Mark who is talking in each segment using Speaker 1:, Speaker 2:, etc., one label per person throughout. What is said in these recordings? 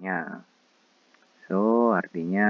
Speaker 1: Ya. So, artinya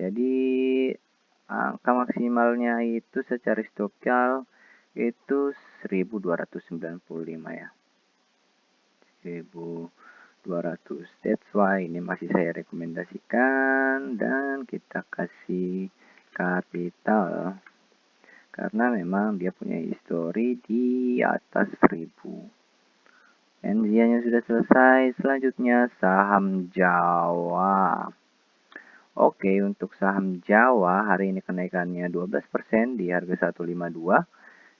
Speaker 1: Jadi angka maksimalnya itu secara historical itu 1295 ya. 1200. That's why ini masih saya rekomendasikan dan kita kasih capital karena memang dia punya histori di atas 1000. NZIA-nya sudah selesai. Selanjutnya saham Jawa. Oke, untuk saham Jawa hari ini kenaikannya 12% di harga 152.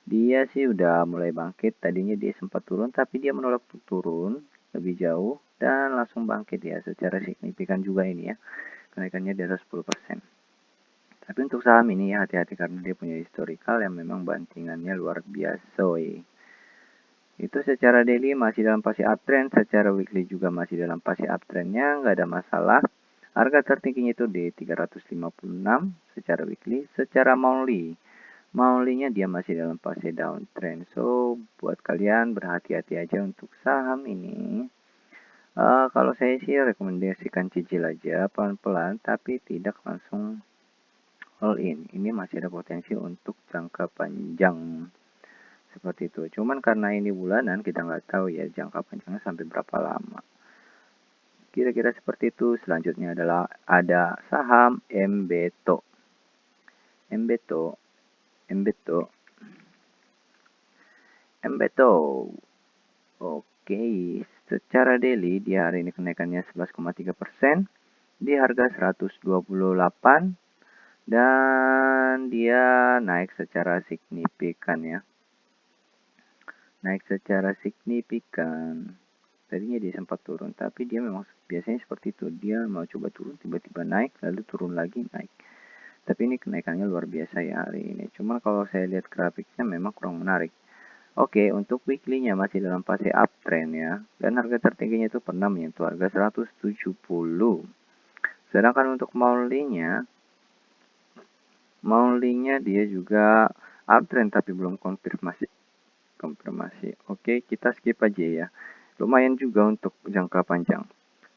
Speaker 1: Dia sih udah mulai bangkit. Tadinya dia sempat turun tapi dia menolak untuk turun lebih jauh dan langsung bangkit ya secara signifikan juga ini ya. Kenaikannya di atas 10%. Tapi untuk saham ini ya hati-hati karena dia punya historical yang memang bantingannya luar biasa. Itu secara daily masih dalam fase uptrend, secara weekly juga masih dalam fase uptrendnya, nggak ada masalah. Harga tertingginya itu di 356 secara weekly, secara monthly. Monthly-nya dia masih dalam fase downtrend. So, buat kalian berhati-hati aja untuk saham ini. Kalau saya sih rekomendasikan cicil aja pelan-pelan, tapi tidak langsung all in. Ini masih ada potensi untuk jangka panjang. Seperti itu. Cuman karena ini bulanan, kita nggak tahu ya jangka panjangnya sampai berapa lama. Kira-kira seperti itu. Selanjutnya adalah ada saham Embeto. Oke, secara daily di hari ini kenaikannya 11,3% di harga 128 dan dia naik secara signifikan ya. Tadinya dia sempat turun, tapi dia memang biasanya seperti itu. Dia mau coba turun, tiba-tiba naik, lalu turun lagi, naik. Tapi ini kenaikannya luar biasa ya hari ini. Cuma kalau saya lihat grafiknya memang kurang menarik. Oke, untuk weekly-nya masih dalam fase uptrend ya. Dan harga tertingginya itu pernah menyentuh harga 170. Sedangkan untuk monthly-nya dia juga uptrend tapi belum konfirmasi. Oke, kita skip aja ya. Lumayan juga untuk jangka panjang.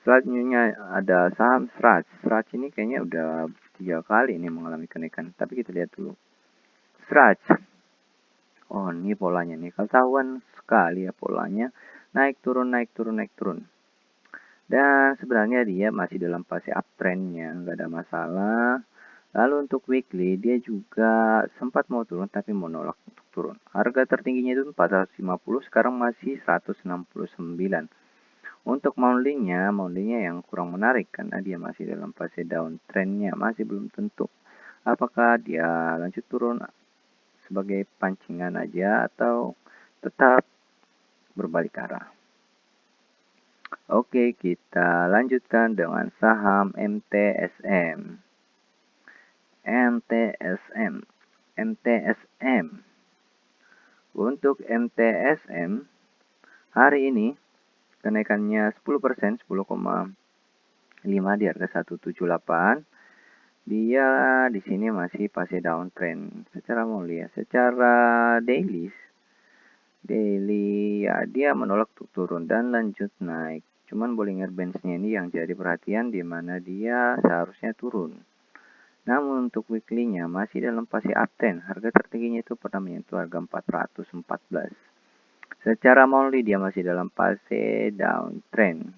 Speaker 1: Selanjutnya ada saham Sraj. Sraj ini kayaknya udah 3 kali ini mengalami kenaikan. Tapi kita lihat dulu. Sraj. Oh, ini polanya nih. Ketahuan sekali ya polanya. Naik turun. Dan sebenarnya dia masih dalam fase uptrendnya. Nggak ada masalah. Lalu untuk weekly dia juga sempat mau turun tapi mau nolak untuk turun. Harga tertingginya itu 450, sekarang masih 169. Untuk monthly-nya yang kurang menarik karena dia masih dalam fase downtrend-nya, masih belum tentu apakah dia lanjut turun sebagai pancingan aja atau tetap berbalik arah. Oke, kita lanjutkan dengan saham MTSM. Untuk MTSM hari ini kenaikannya 10%, 10,5 di harga 178. Dia di sini masih fase downtrend secara mulia. Secara daily ya dia menolak untuk turun dan lanjut naik. Cuman Bollinger Bands-nya ini yang jadi perhatian di mana dia seharusnya turun. Namun untuk weekly-nya masih dalam fase uptrend. Harga tertingginya itu pernah menyentuh harga 414. Secara monthly dia masih dalam fase downtrend.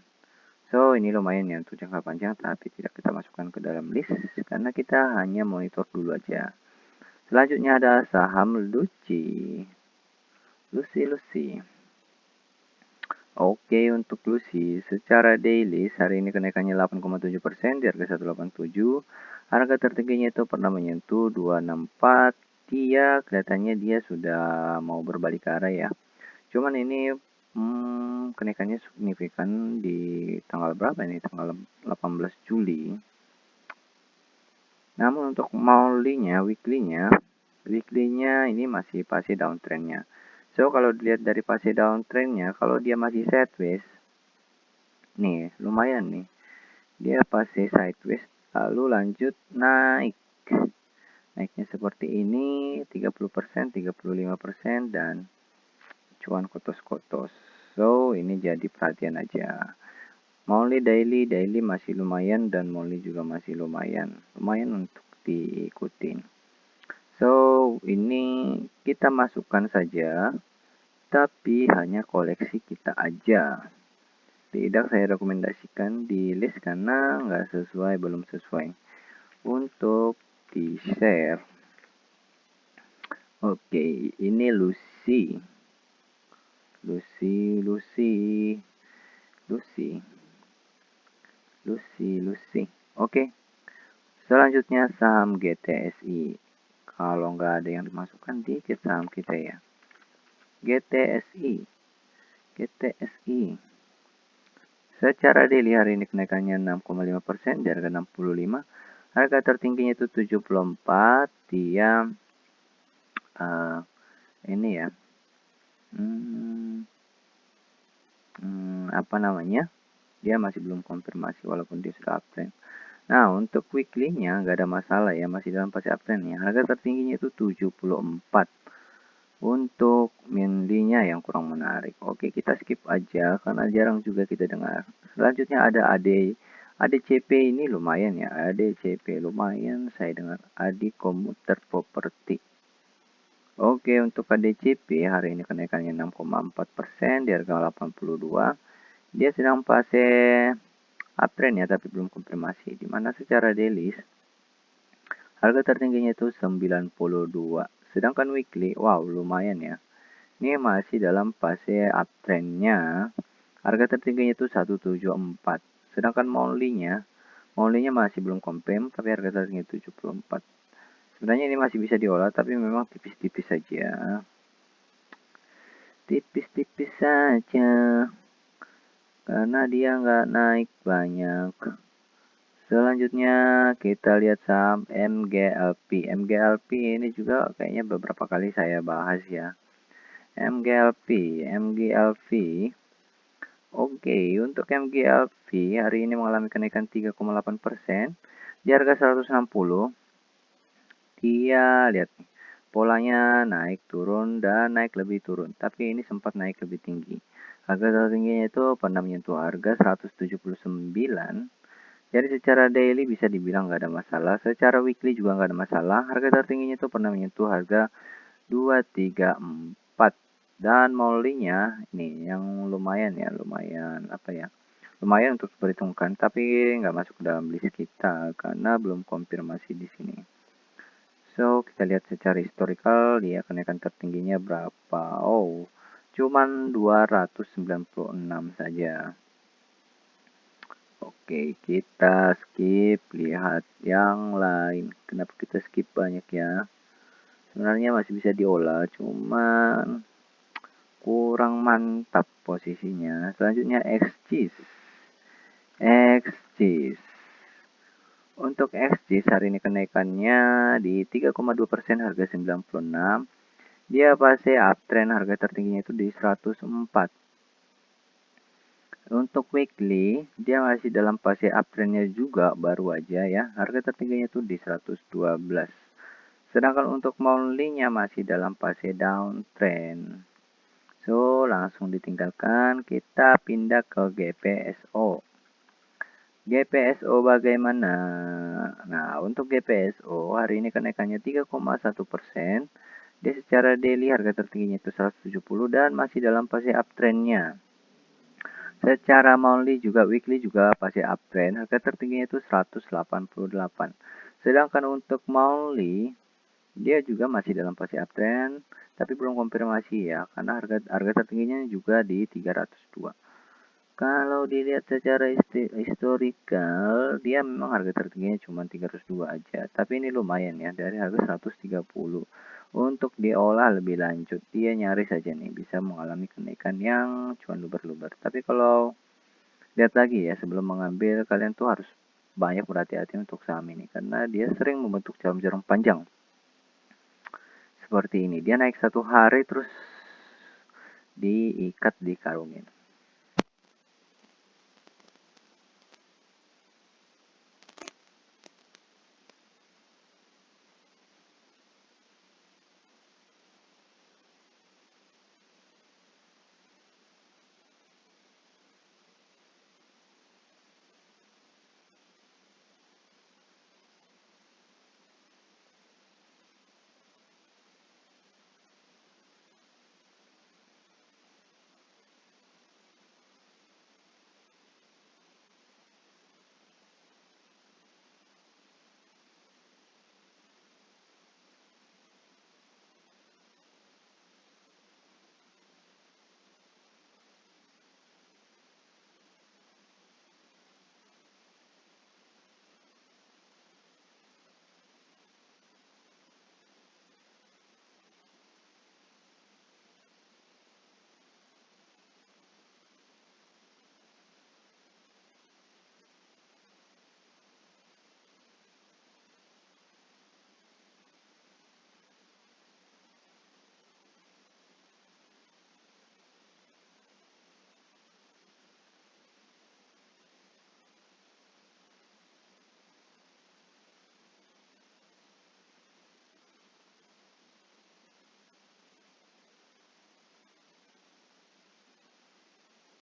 Speaker 1: So ini lumayan ya untuk jangka panjang, tapi tidak kita masukkan ke dalam list karena kita hanya monitor dulu aja. Selanjutnya ada saham Lucy. Oke, untuk Lucy secara daily hari ini kenaikannya 8,7% di harga 187. Harga tertingginya itu pernah menyentuh 264. Dia kelihatannya dia sudah mau berbalik arah ya. Cuman ini kenaikannya signifikan di tanggal berapa ini? Tanggal 18 Juli. Namun untuk weekly-nya ini masih fase downtrend-nya. So, kalau dilihat dari fase downtrend-nya, kalau dia masih sideways, nih, lumayan nih. Dia fase sideways, lalu lanjut naik. Naiknya seperti ini, 30%, 35%, dan cuan kotos-kotos. So, ini jadi perhatian aja. Monthly, daily masih lumayan, dan monthly juga masih lumayan untuk diikutin. So, ini kita masukkan saja, tapi hanya koleksi kita aja. Tidak saya rekomendasikan di list karena nggak sesuai, belum sesuai untuk di share. Oke, ini Lucy. Oke, selanjutnya saham GTSI. Kalau nggak ada yang dimasukkan, dikit saham kita ya. GTSI. Secara daily hari ini kenaikannya 6,5%, di harga 65. Harga tertingginya itu 74. Dia ini ya. Apa namanya? Dia masih belum konfirmasi walaupun dia sudah uptrend. Nah, untuk weekly-nya nggak ada masalah ya, masih dalam fase uptrend ya. Harga tertingginya itu 74. Untuk monthly-nya yang kurang menarik. Oke, kita skip aja karena jarang juga kita dengar. Selanjutnya ada ADCP, ini lumayan ya. ADCP lumayan saya dengar. Adi Komuter Property. Oke, untuk ADCP hari ini kenaikannya 6,4%, di harga 82. Dia sedang fase uptrend ya, tapi belum konfirmasi. Dimana secara daily harga tertingginya itu 92. Sedangkan weekly, wow lumayan ya. Ini masih dalam fase uptrendnya. Harga tertingginya itu 174. Sedangkan monthly-nya masih belum confirm, tapi harga tertinggi 74. Sebenarnya ini masih bisa diolah, tapi memang tipis-tipis saja. Tipis-tipis saja. Karena dia nggak naik banyak. Selanjutnya kita lihat saham MGLP. MGLP ini juga kayaknya beberapa kali saya bahas ya. MGLP. Oke, untuk MGLP hari ini mengalami kenaikan 3,8%. Di harga 160. Dia lihat nih, polanya naik turun dan naik lebih turun, tapi ini sempat naik lebih tinggi. Harga tertingginya itu pernah menyentuh harga 179. Jadi secara daily bisa dibilang nggak ada masalah, secara weekly juga nggak ada masalah. Harga tertingginya itu pernah menyentuh harga 234. Dan monthly-nya ini yang lumayan ya, lumayan untuk diperhitungkan, tapi nggak masuk dalam list kita karena belum konfirmasi di sini. So, kita lihat secara historical dia kenaikan tertingginya berapa. Oh, cuman 296 saja. Oke, kita skip, lihat yang lain. Kenapa kita skip banyak ya? Sebenarnya masih bisa diolah, cuman kurang mantap posisinya. Selanjutnya XGIS. Untuk XGIS hari ini kenaikannya di 3,2%, harga 96. Dia fase uptrend, harga tertingginya itu di 104. Untuk weekly, dia masih dalam fase uptrendnya juga, baru aja ya. Harga tertingginya itu di 112. Sedangkan untuk monthly-nya masih dalam fase downtrend. So, langsung ditinggalkan. Kita pindah ke GPSO. GPSO bagaimana? Nah, untuk GPSO hari ini kenaikannya 3,1%. Dia secara daily harga tertingginya itu 170 dan masih dalam fase uptrendnya. Secara monthly juga weekly juga fase uptrend, harga tertingginya itu 188. Sedangkan untuk monthly dia juga masih dalam fase uptrend, tapi belum konfirmasi ya, karena harga tertingginya juga di 302. Kalau dilihat secara historical, dia memang harga tertingginya cuma 302 aja. Tapi ini lumayan ya, dari harga 130. Untuk diolah lebih lanjut, dia nyaris saja nih bisa mengalami kenaikan yang cuma luber-luber. Tapi kalau lihat lagi ya, sebelum mengambil, kalian tuh harus banyak berhati-hati untuk saham ini. Karena dia sering membentuk jarum-jarum panjang. Seperti ini, dia naik satu hari terus diikat, dikarungin.